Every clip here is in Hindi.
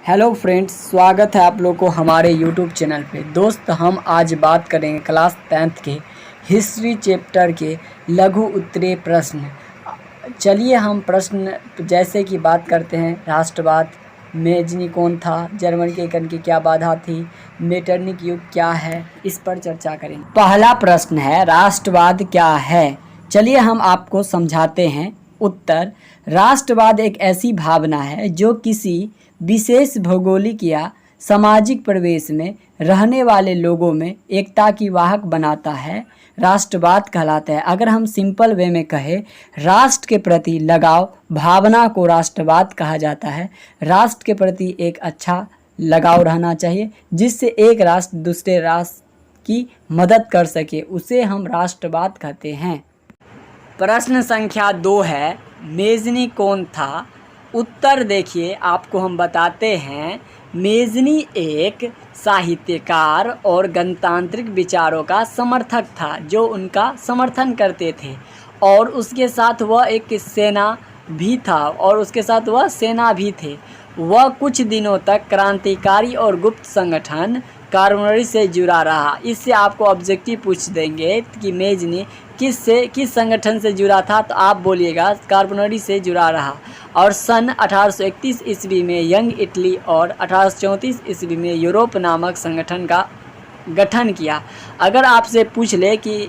हेलो फ्रेंड्स, स्वागत है आप लोग को हमारे यूट्यूब चैनल पे। दोस्त, हम आज बात करेंगे क्लास 10th के हिस्ट्री चैप्टर के लघु उत्तरीय प्रश्न। चलिए हम प्रश्न जैसे कि बात करते हैं। राष्ट्रवाद, मेजनी कौन था, जर्मनी के गण की क्या बाधा थी, मेटरनिक युग क्या है, इस पर चर्चा करेंगे। पहला प्रश्न है, राष्ट्रवाद क्या है? चलिए हम आपको समझाते हैं। उत्तर: राष्ट्रवाद एक ऐसी भावना है जो किसी विशेष भौगोलिक या सामाजिक परिवेश में रहने वाले लोगों में एकता की वाहक बनाता है, राष्ट्रवाद कहलाता है। अगर हम सिंपल वे में कहें, राष्ट्र के प्रति लगाव भावना को राष्ट्रवाद कहा जाता है। राष्ट्र के प्रति एक अच्छा लगाव रहना चाहिए जिससे एक राष्ट्र दूसरे राष्ट्र की मदद कर सके, उसे हम राष्ट्रवाद कहते हैं। प्रश्न संख्या 2 है, मेजनी कौन था? उत्तर देखिए, आपको हम बताते हैं। मेजनी एक साहित्यकार और गणतांत्रिक विचारों का समर्थक था जो उनका समर्थन करते थे, और उसके साथ वह एक सेना भी था और उसके साथ वह सेना भी थे। वह कुछ दिनों तक क्रांतिकारी और गुप्त संगठन कार्बोनरी से जुड़ा रहा। इससे आपको ऑब्जेक्टिव पूछ देंगे कि मेजनी किस संगठन से जुड़ा था, तो आप बोलिएगा कार्बोनरी से जुड़ा रहा। और सन 1831 ईस्वी में यंग इटली और 1834 ईस्वी में यूरोप नामक संगठन का गठन किया। अगर आपसे पूछ ले कि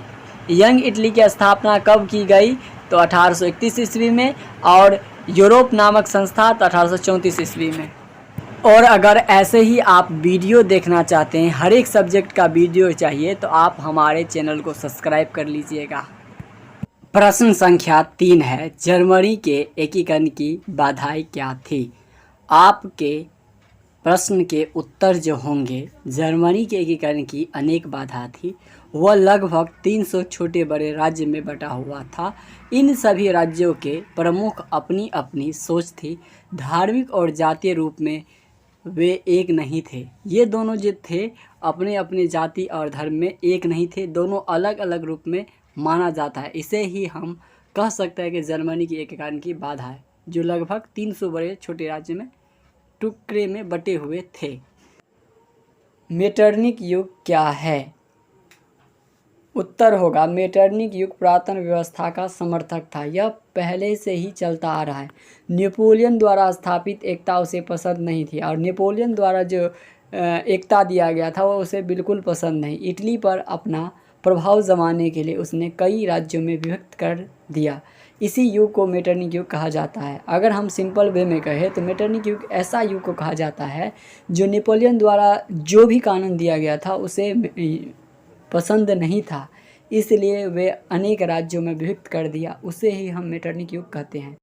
यंग इटली की स्थापना कब की गई, तो 1831 ईस्वी में, और यूरोप नामक संस्था तो 1834 ईस्वी में। और अगर ऐसे ही आप वीडियो देखना चाहते हैं, हर एक सब्जेक्ट का वीडियो चाहिए, तो आप हमारे चैनल को सब्सक्राइब कर लीजिएगा। प्रश्न संख्या 3 है, जर्मनी के एकीकरण की बाधाएं क्या थी? आपके प्रश्न के उत्तर जो होंगे, जर्मनी के एकीकरण की अनेक बाधा थी। वह लगभग 300 छोटे बड़े राज्य में बटा हुआ था। इन सभी राज्यों के प्रमुख अपनी अपनी सोच थी। धार्मिक और जातीय रूप में वे एक नहीं थे। ये दोनों जो थे अपने अपने जाति और धर्म में एक नहीं थे, दोनों अलग अलग रूप में माना जाता है। इसे ही हम कह सकते हैं कि जर्मनी की एकीकरण की बाधा है, जो लगभग 300 बड़े छोटे राज्य में टुकड़े में बटे हुए थे। मेटरनिक युग क्या है? उत्तर होगा, मेटरनिक युग पुरातन व्यवस्था का समर्थक था। यह पहले से ही चलता आ रहा है। नेपोलियन द्वारा स्थापित एकता उसे पसंद नहीं थी, और नेपोलियन द्वारा जो एकता दिया गया था वो उसे बिल्कुल पसंद नहीं। इटली पर अपना प्रभाव जमाने के लिए उसने कई राज्यों में विभक्त कर दिया। इसी युग को मेटरनिक युग कहा जाता है। अगर हम सिंपल वे में कहें तो मेटरनिक युग ऐसा युग को कहा जाता है जो नेपोलियन द्वारा जो भी कानून दिया गया था उसे पसंद नहीं था, इसलिए वे अनेक राज्यों में विभक्त कर दिया। उसे ही हम मेटरनिक युग कहते हैं।